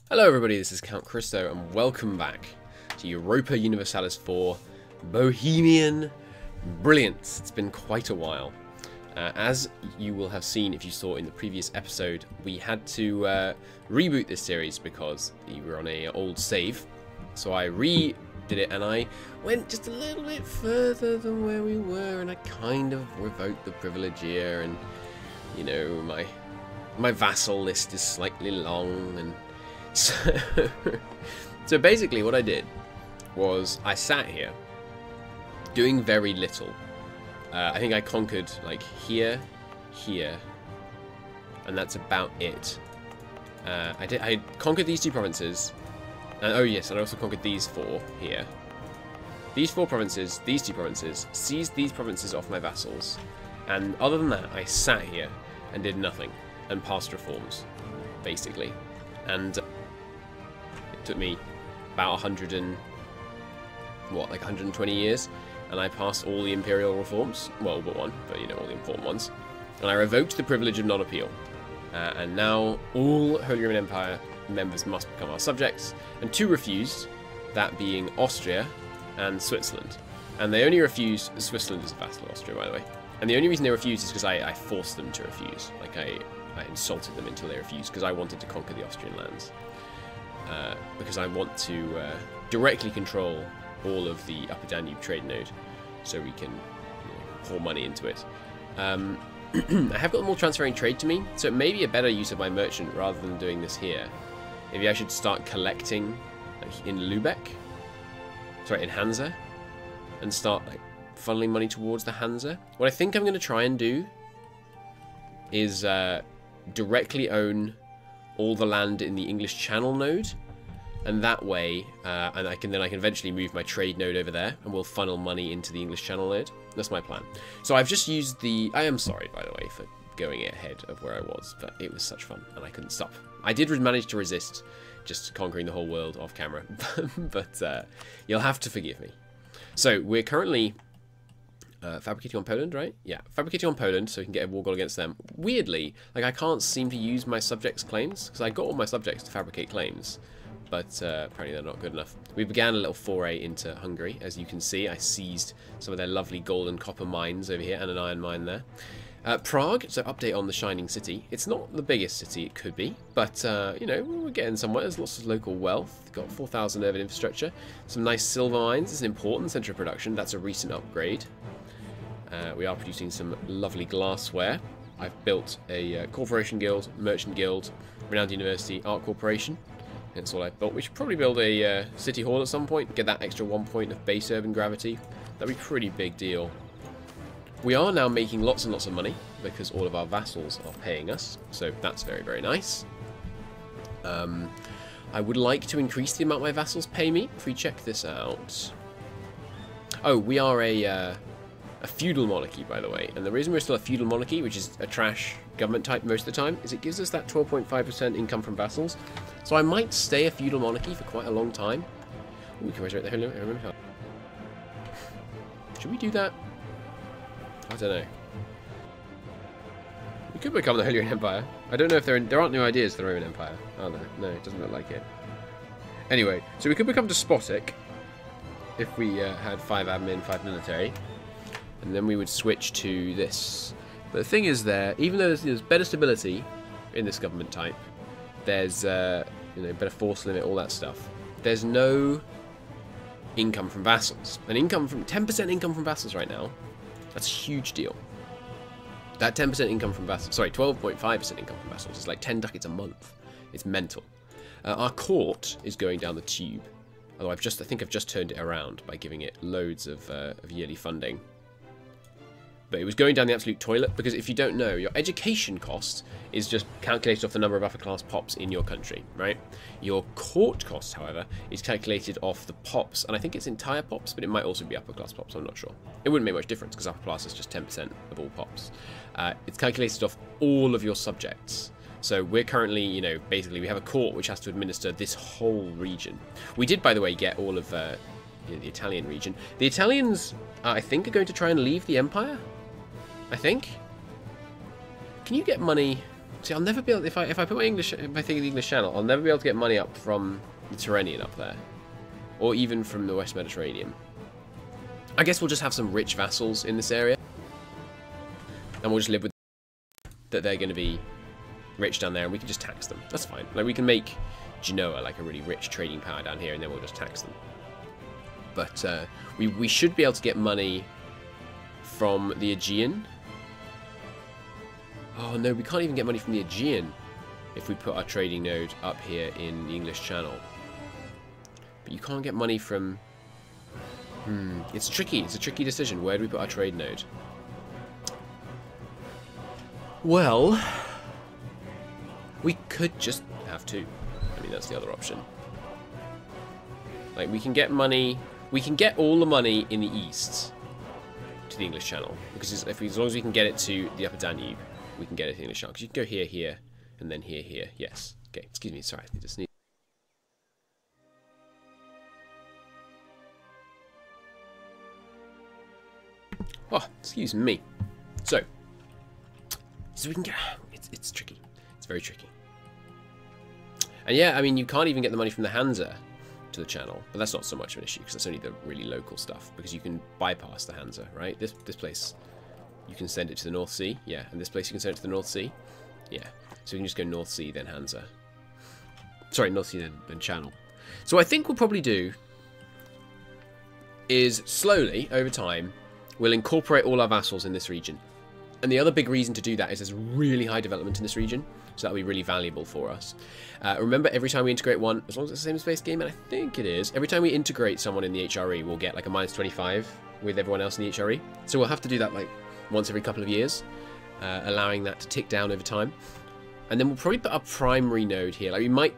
Hello everybody, this is Count Christo and welcome back to Europa Universalis 4 Bohemian Brilliance. It's been quite a while. As you will have seen if you saw in the previous episode, we had to reboot this series because we were on an old save. So I redid it and I went just a little bit further than where we were and I kind of revoked the privilege here, and you know, my vassal list is slightly long, and so basically what I did was I sat here doing very little. I think I conquered like here, and that's about it. I conquered these two provinces, and oh yes, and I also conquered these four here. These four provinces, these two provinces, seized these provinces off my vassals, and other than that, I sat here and did nothing and passed reforms, basically. And it took me about 120 years, and I passed all the Imperial reforms, well, but one, but you know, all the important ones. And I revoked the privilege of non-appeal, and now all Holy Roman Empire members must become our subjects, and two refused, that being Austria and Switzerland. And they only refused, Switzerland is a vassal of Austria, by the way, and the only reason they refused is because I forced them to refuse. Like I insulted them until they refused, because I wanted to conquer the Austrian lands. Because I want to directly control all of the Upper Danube trade node, so we can pour money into it. I have got them all transferring trade to me, so it may be a better use of my merchant rather than doing this here. Maybe I should start collecting like, in Lübeck, sorry, in Hansa, and start like funneling money towards the Hansa. What I think I'm going to try and do is directly own all the land in the English Channel node, and that way, and I can eventually move my trade node over there, and we'll funnel money into the English Channel node. That's my plan. So I've just used the. I am sorry, by the way, for going ahead of where I was, but it was such fun, and I couldn't stop. I did manage to resist just conquering the whole world off camera, but you'll have to forgive me. So we're currently fabricating on Poland, right? Yeah, fabricating on Poland so we can get a war goal against them. Weirdly, like I can't seem to use my subjects' claims, because I got all my subjects to fabricate claims, but apparently they're not good enough. We began a little foray into Hungary. As you can see, I seized some of their lovely gold and copper mines over here, and an iron mine there. Prague, so update on the Shining City. It's not the biggest city it could be, but you know, we're getting somewhere. There's lots of local wealth. Got 4,000 urban infrastructure. Some nice silver mines. It's an important centre of production. That's a recent upgrade. We are producing some lovely glassware. I've built a corporation guild, merchant guild, renowned university, art corporation. That's all I've built. We should probably build a city hall at some point, get that extra 1 point of base urban gravity. That'd be a pretty big deal. We are now making lots and lots of money because all of our vassals are paying us, so that's very, very nice. I would like to increase the amount my vassals pay me. If we check this out. Oh, we are a feudal monarchy, by the way, and the reason we're still a feudal monarchy, which is a trash government type most of the time, is it gives us that 12.5% income from vassals. So I might stay a feudal monarchy for quite a long time. Ooh, we can resurrect the Holy Roman Empire. Should we do that? I don't know. We could become the Holy Roman Empire. I don't know if there aren't new ideas for the Roman Empire, are there? No, it doesn't look like it. Anyway, so we could become despotic if we had 5 admin, 5 military. And then we would switch to this. But the thing is even though there's better stability in this government type, there's you know, better force limit, all that stuff. There's no income from vassals. An income from 10% income from vassals right now, that's a huge deal. That 10% income from vassals, sorry, 12.5% income from vassals is like 10 ducats a month. It's mental. Our court is going down the tube. Although I think I've just turned it around by giving it loads of yearly funding. But it was going down the absolute toilet, because if you don't know, your education cost is just calculated off the number of upper class pops in your country, right? Your court cost, however, is calculated off the pops, and I think it's entire pops, but it might also be upper class pops, I'm not sure. It wouldn't make much difference, because upper class is just 10% of all pops. It's calculated off all of your subjects. So we're currently, you know, basically we have a court which has to administer this whole region. We did, by the way, get all of the Italian region. The Italians, I think, are going to try and leave the empire. I think. Can you get money? See, I'll never be able... If I put my thing in the English Channel, I'll never be able to get money up from the Tyrrhenian up there. Or even from the West Mediterranean. I guess we'll just have some rich vassals in this area. And we'll just live with that they're going to be rich down there, and we can just tax them. That's fine. Like, we can make Genoa like a really rich trading power down here, and then we'll just tax them. But we should be able to get money from the Aegean. Oh no, we can't even get money from the Aegean if we put our trading node up here in the English Channel. But you can't get money from... It's tricky. It's a tricky decision. Where do we put our trade node? Well, we could just have two. I mean, that's the other option. Like, we can get money... We can get all the money in the east to the English Channel. Because as long as we can get it to the Upper Danube, we can get it to the English Channel. Because you can go here, here, and then here, here. Yes. Okay, excuse me. Sorry, I just need... Oh, excuse me. So we can get... It's tricky. It's very tricky. And yeah, I mean, you can't even get the money from the Hansa to the channel, but that's not so much of an issue because that's only the really local stuff. Because you can bypass the Hansa, right? This place, you can send it to the North Sea, yeah. And this place, you can send it to the North Sea, yeah. So we can just go North Sea then Hansa. Sorry, North Sea then Channel. So what I think we'll probably do is slowly over time we'll incorporate all our vassals in this region. And the other big reason to do that is there's really high development in this region, so that'll be really valuable for us. Remember, every time we integrate one, as long as it's the same space game, and I think it is, every time we integrate someone in the HRE, we'll get like a -25 with everyone else in the HRE. So we'll have to do that like once every couple of years, allowing that to tick down over time. And then we'll probably put our primary node here. Like we might...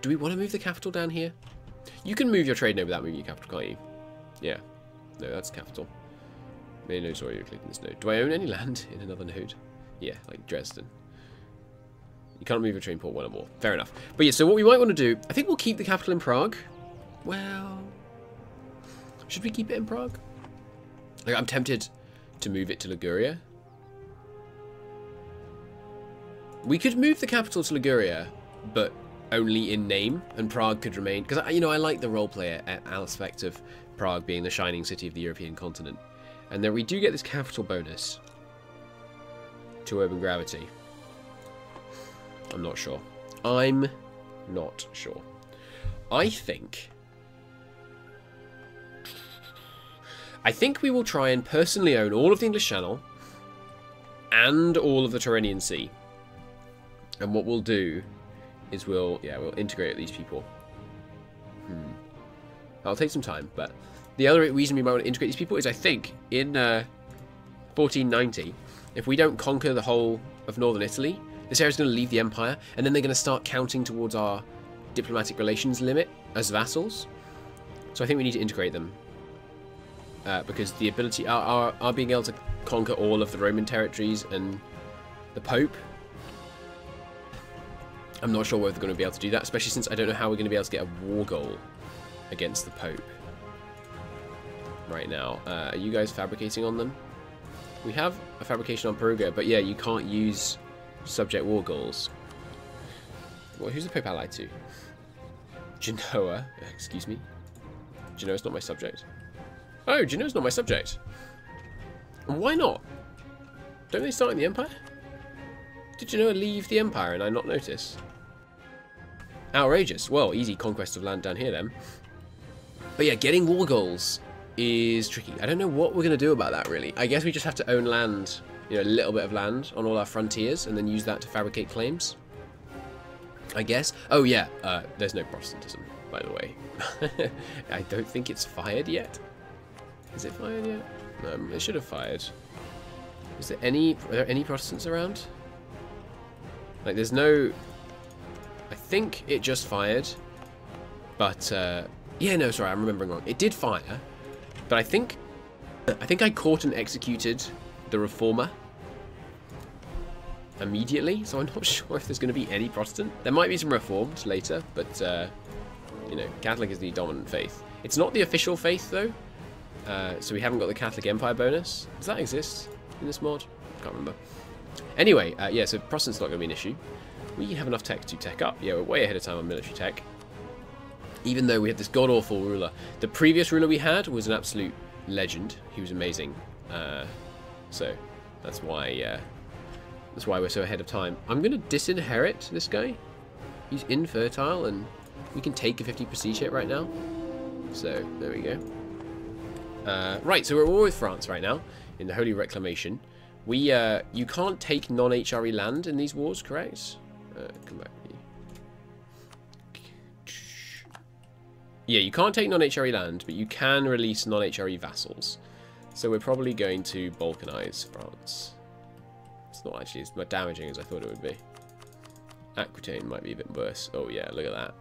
Do we want to move the capital down here? You can move your trade node without moving your capital, can't you? Yeah. No, that's capital. Main node's already clicking this node. Do I own any land in another node? Yeah, like Dresden. You can't move a train port one or more. Fair enough. But yeah, so what we might want to do, I think we'll keep the capital in Prague. Well, should we keep it in Prague? Like, I'm tempted to move it to Liguria. We could move the capital to Liguria, but only in name, and Prague could remain. Because, you know, I like the roleplay aspect of Prague being the shining city of the European continent. And then we do get this capital bonus to urban gravity. I'm not sure. I'm not sure. I think we will try and personally own all of the English Channel and all of the Tyrrhenian Sea. And what we'll do is we'll integrate these people. That'll take some time, but the other reason we might want to integrate these people is I think in 1490, if we don't conquer the whole of northern Italy, this area's going to leave the empire, and then they're going to start counting towards our diplomatic relations limit as vassals. So I think we need to integrate them. Because the ability, our being able to conquer all of the Roman territories and the Pope, I'm not sure whether they're going to be able to do that, especially since I don't know how we're going to be able to get a war goal against the Pope right now. Are you guys fabricating on them? We have a fabrication on Perugia, but yeah, you can't use subject war goals. Well, who's the Pope allied to? Genoa. Excuse me. Genoa's not my subject. Oh, Genoa's not my subject. Why not? Don't they start in the Empire? Did Genoa leave the Empire and I not notice? Outrageous. Well, easy conquest of land down here then. But yeah, getting war goals is tricky. I don't know what we're going to do about that, really. I guess we just have to own land, you know, a little bit of land on all our frontiers and then use that to fabricate claims, I guess. Oh, yeah, there's no Protestantism, by the way. I don't think it's fired yet. Is it fired yet? No, it should have fired. Are there any Protestants around? Like, there's no... I think it just fired, but, yeah, no, sorry, I'm remembering wrong. It did fire, but I think I caught and executed the Reformer immediately, so I'm not sure if there's going to be any Protestant. There might be some Reformed later, but, you know, Catholic is the dominant faith. It's not the official faith, though, so we haven't got the Catholic Empire bonus. Does that exist in this mod? Can't remember. Anyway, yeah, so Protestant's not going to be an issue. We have enough tech to tech up. Yeah, we're way ahead of time on military tech. Even though we had this god-awful ruler. The previous ruler we had was an absolute legend. He was amazing. So that's why we're so ahead of time. I'm going to disinherit this guy. He's infertile, and we can take a 50 prestige hit right now. So there we go. Right, so we're at war with France right now in the Holy Reclamation. You can't take non-HRE land in these wars, correct? Come back. Yeah, you can't take non-HRE land, but you can release non-HRE vassals. So we're probably going to balkanize France. It's not actually as damaging as I thought it would be. Aquitaine might be a bit worse. Oh yeah, look at that.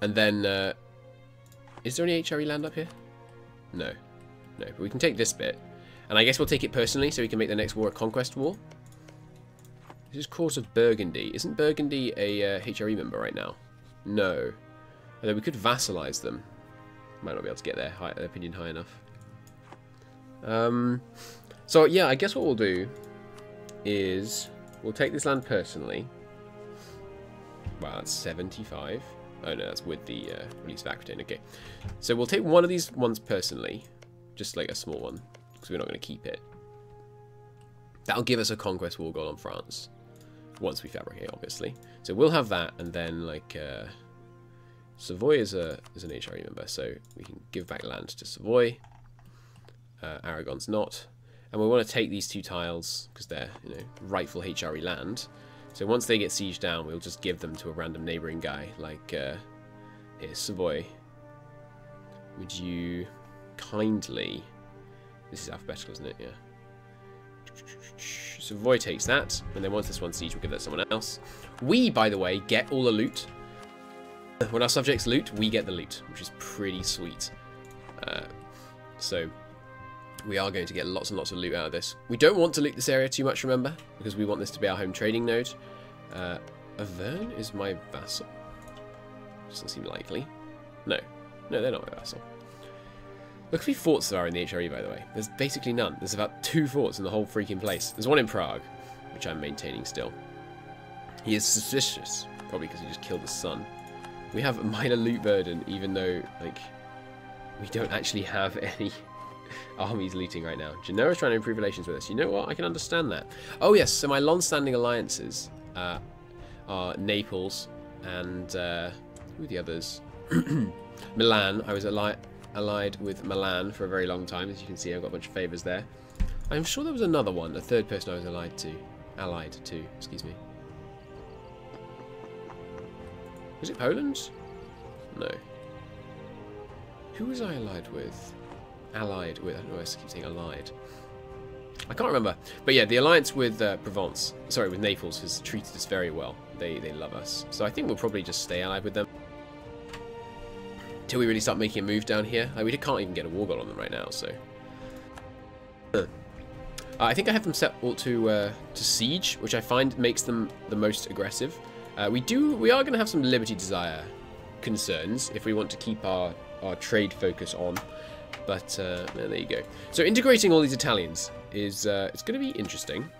And then, is there any HRE land up here? No. No, but we can take this bit. And I guess we'll take it personally so we can make the next war a conquest war. This is Court of Burgundy. Isn't Burgundy a HRE member right now? No. Although we could vassalize them. Might not be able to get their opinion high enough. So yeah, I guess what we'll do is we'll take this land personally. Wow, that's 75. Oh no, that's with the release of Aquitaine. Okay. So we'll take one of these ones personally. Just like a small one. Because we're not going to keep it. That'll give us a conquest war goal on France. Once we fabricate, obviously. So we'll have that, and then like Savoy is an HRE member, so we can give back land to Savoy. Aragon's not, and we want to take these two tiles because they're rightful HRE land. So once they get sieged down, we'll just give them to a random neighbouring guy. Like here's Savoy. Would you kindly? This is alphabetical, isn't it? Yeah. Savoy takes that, and then once this one's siege, we'll give that to someone else. We, by the way, get all the loot. When our subjects loot, we get the loot, which is pretty sweet. So we are going to get lots and lots of loot out of this. We don't want to loot this area too much, remember, because we want this to be our home trading node. Auvergne is my vassal. Doesn't seem likely. No, they're not my vassal. Look how many forts there are in the HRE, by the way. There's basically none. There's about 2 forts in the whole freaking place. There's one in Prague, which I'm maintaining still. He is suspicious, probably because he just killed his son. We have a minor loot burden, even though, like, we don't actually have any armies looting right now. Genoa's trying to improve relations with us. You know what? I can understand that. Oh, yes. So my long-standing alliances are Naples and, who are the others? Milan. I was allied with Milan for a very long time. As you can see, I've got a bunch of favours there. I'm sure there was another one, a third person I was allied to, excuse me. Was it Poland? No. Who was I allied with? Allied with, I don't know why I keep saying allied. I can't remember. But yeah, the alliance with with Naples has treated us very well. They love us. So I think we'll probably just stay allied with them. Till we really start making a move down here. Like, we can't even get a war goal on them right now, so. I think I have them set all to siege, which I find makes them the most aggressive. We are going to have some Liberty Desire concerns if we want to keep our trade focus on. But there you go. So integrating all these Italians is it's going to be interesting,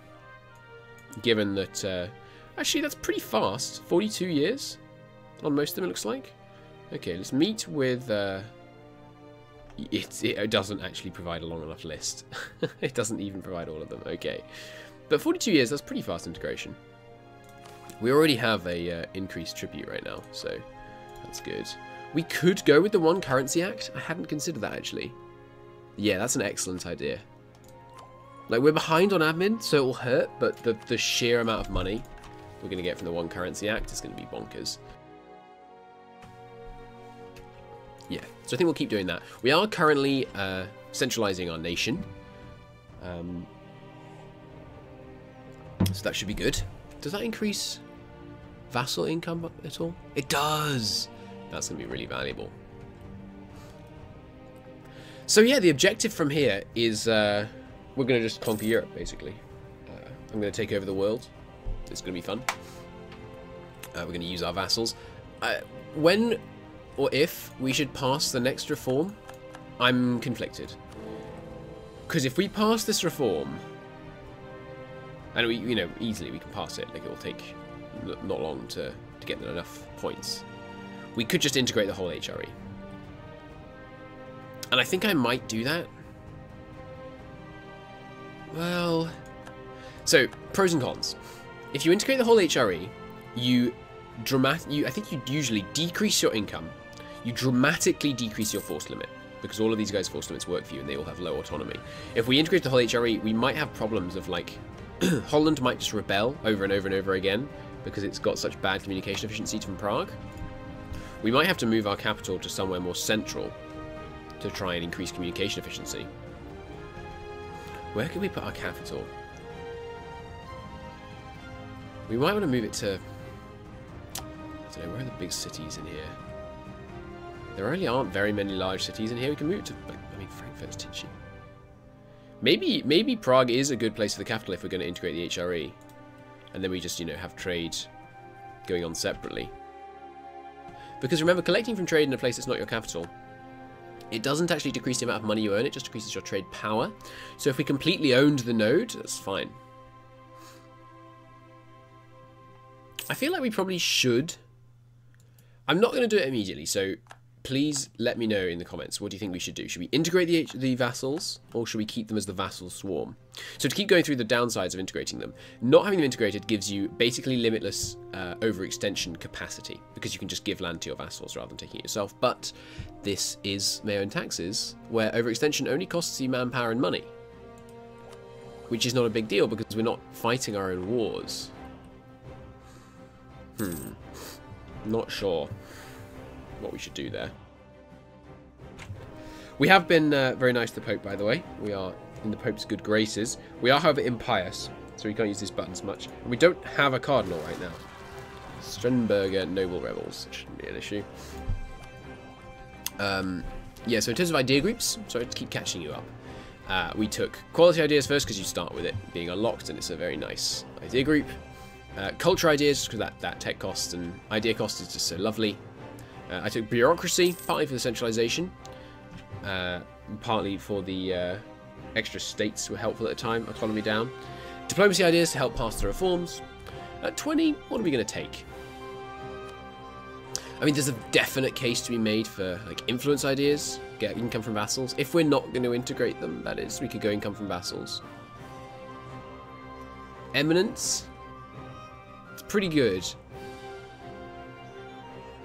given that actually that's pretty fast. 42 years on most of them, it looks like. Okay, let's meet with... It doesn't actually provide a long enough list. It doesn't even provide all of them. Okay. But 42 years, that's pretty fast integration. We already have a increased tribute right now, so that's good. We could go with the One Currency Act. I hadn't considered that, actually. Yeah, that's an excellent idea. Like, we're behind on admin, so it will hurt, but the sheer amount of money we're going to get from the One Currency Act is going to be bonkers. Yeah, so I think we'll keep doing that. We are currently centralizing our nation. So that should be good. Does that increase vassal income at all? It does! That's going to be really valuable. So yeah, the objective from here is we're going to just conquer Europe, basically. I'm going to take over the world. It's going to be fun. We're going to use our vassals. When or if we should pass the next reform, I'm conflicted. Because if we pass this reform, And we, you know, easily we can pass it. Like, it will take not long to get enough points. We could just integrate the whole HRE. And I think I might do that. Well, so pros and cons. If you integrate the whole HRE, I think you usually decrease your income. You dramatically decrease your force limit, because all of these guys' force limits work for you and they all have low autonomy. If we integrate the whole HRE, we might have problems of, like, Holland might just rebel over and over and over again because it's got such bad communication efficiency from Prague. We might have to move our capital to somewhere more central to try and increase communication efficiency. Where can we put our capital? We might want to move it to... I don't know, where are the big cities in here? There really aren't very many large cities in here. We can move it to... I mean, Frankfurt's titchy. Maybe Prague is a good place for the capital if we're going to integrate the HRE. And then we just, you know, have trade going on separately. Because remember, collecting from trade in a place that's not your capital, it doesn't actually decrease the amount of money you earn, it just decreases your trade power. So if we completely owned the node, that's fine. I feel like we probably should. I'm not going to do it immediately, so please let me know in the comments. What do you think we should do? Should we integrate the vassals, or should we keep them as the vassal swarm? So to keep going through the downsides of integrating them, not having them integrated gives you basically limitless overextension capacity, because you can just give land to your vassals rather than taking it yourself. But this is MEIOU&Taxes, where overextension only costs you manpower and money, which is not a big deal because we're not fighting our own wars. Not sure what we should do there. We have been very nice to the Pope, by the way. We are in the Pope's good graces. We are, however, impious, so we can't use these buttons much. And we don't have a cardinal right now. Strenberger noble rebels shouldn't be an issue. Yeah, so in terms of idea groups, sorry to keep catching you up. We took quality ideas first because you start with it being unlocked and it's a very nice idea group. Culture ideas, because that tech cost and idea cost is just so lovely. I took bureaucracy, partly for the centralization, partly for the extra states were helpful at the time, economy down. Diplomacy ideas to help pass the reforms. 20, what are we going to take? I mean, there's a definite case to be made for like influence ideas, get income from vassals. If we're not going to integrate them, that is, we could go income from vassals. Eminence, it's pretty good.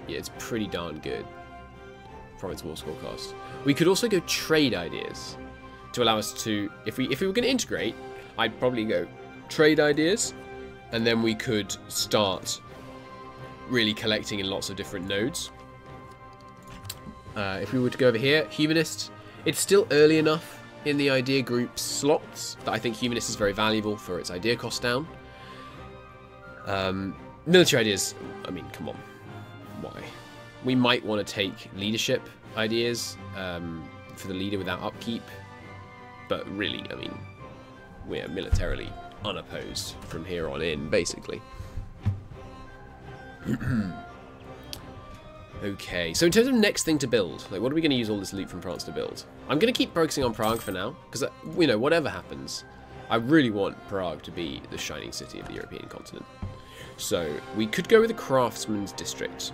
Yeah, it's pretty darn good. Province war score cost. We could also go trade ideas to allow us to, if we were going to integrate, I'd probably go trade ideas, and then we could start really collecting in lots of different nodes. If we were to go over here, humanist, it's still early enough in the idea group slots that I think humanist is very valuable for its idea cost down. Military ideas, I mean, come on. Why? We might want to take leadership ideas for the leader without upkeep, but really, I mean, we're militarily unopposed from here on in, basically. Okay, so in terms of next thing to build, like, what are we going to use all this loot from France to build? I'm going to keep focusing on Prague for now, because, you know, whatever happens, I really want Prague to be the shining city of the European continent. So we could go with the craftsman's district,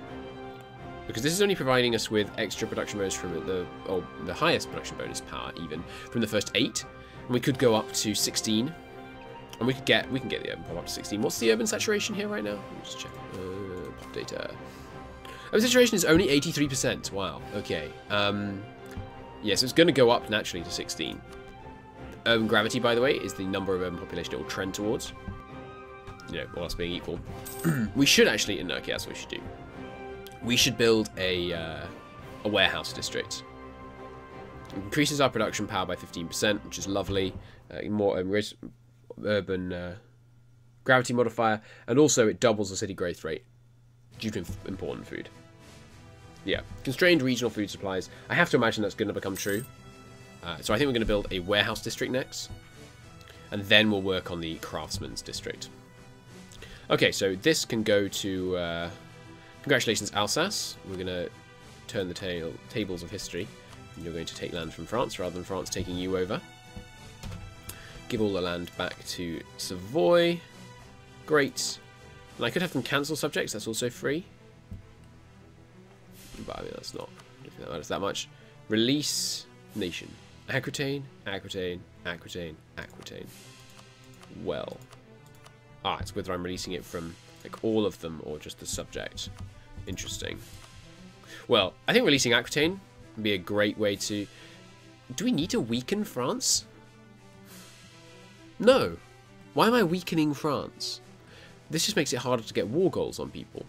because this is only providing us with extra production bonus from the highest production bonus power, even from the first 8, and we could go up to 16, and we can get the urban pop up to 16. What's the urban saturation here right now? Let me just check. Pop data. Urban saturation is only 83%. Wow. Okay. Yeah, so it's going to go up naturally to 16. Urban gravity, by the way, is the number of urban population it will trend towards. You know, all else being equal. We should actually, no, okay, that's what we should do. We should build a warehouse district. It increases our production power by 15%, which is lovely. More urban gravity modifier, and also it doubles the city growth rate due to important food. Yeah, constrained regional food supplies. I have to imagine that's going to become true. So I think we're going to build a warehouse district next, and then we'll work on the craftsman's district. Okay, so this can go to... congratulations, Alsace. We're going to turn the tables of history. And you're going to take land from France rather than France taking you over. Give all the land back to Savoy. Great. And I could have them cancel subjects. That's also free. But I mean, that's not... I don't think that matters that much. Release nation. Aquitaine, Aquitaine, Aquitaine, Aquitaine. Well. Ah, it's whether I'm releasing it from like all of them or just the subject. Interesting. Well, I think releasing Aquitaine would be a great way to... Do we need to weaken France? No. Why am I weakening France? This just makes it harder to get war goals on people.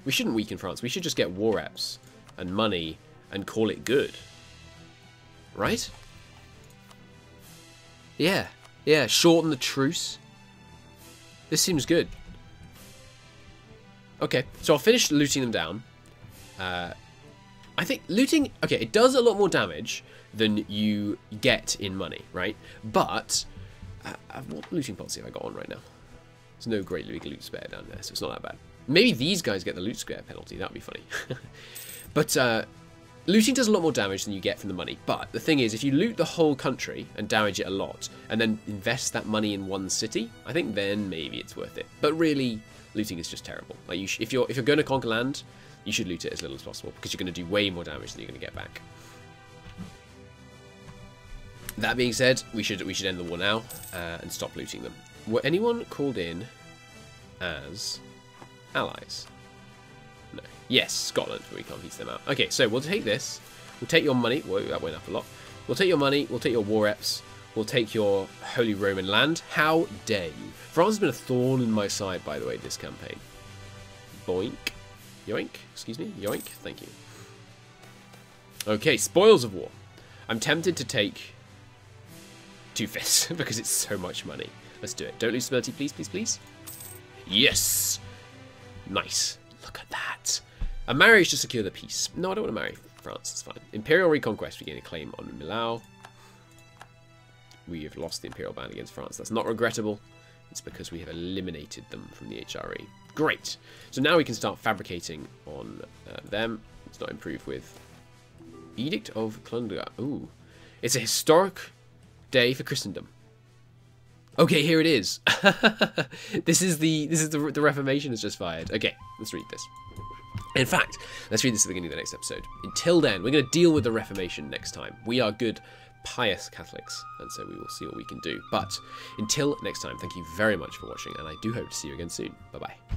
We shouldn't weaken France. We should just get war reps and money and call it good. Right? Yeah. Yeah, shorten the truce. This seems good. Okay, so I'll finish looting them down. I think looting... Okay, it does a lot more damage than you get in money, right? But... what looting policy have I got on right now? There's no great legal loot spare down there, so it's not that bad. Maybe these guys get the loot spare penalty. That would be funny. But looting does a lot more damage than you get from the money. But the thing is, if you loot the whole country and damage it a lot, and then invest that money in one city, I think then maybe it's worth it. But really, looting is just terrible. Like if you're going to conquer land, you should loot it as little as possible because you're going to do way more damage than you're going to get back. That being said, we should end the war now and stop looting them. Were anyone called in as allies? No. Yes, Scotland, but we can't piece them out. Okay, so we'll take this. We'll take your money. Whoa, that went up a lot. We'll take your money. We'll take your war reps. We'll take your Holy Roman land. How dare you? France has been a thorn in my side, by the way, this campaign. Boink. Yoink. Excuse me. Yoink. Thank you. Okay, spoils of war. I'm tempted to take 2/5 because it's so much money. Let's do it. Don't lose stability, please, please, please. Yes! Nice. Look at that. A marriage to secure the peace. No, I don't want to marry France. It's fine. Imperial reconquest. We gain a claim on Millau. We have lost the Imperial ban against France. That's not regrettable. It's because we have eliminated them from the HRE. Great. So now we can start fabricating on them. It's not improved with Edict of Clunder. Ooh. It's a historic day for Christendom. Okay, here it is. This is the Reformation has just fired. Okay, let's read this. In fact, let's read this at the beginning of the next episode. Until then, we're going to deal with the Reformation next time. We are good, pious Catholics, and so we will see what we can do. But until next time, thank you very much for watching, and I do hope to see you again soon. Bye-bye.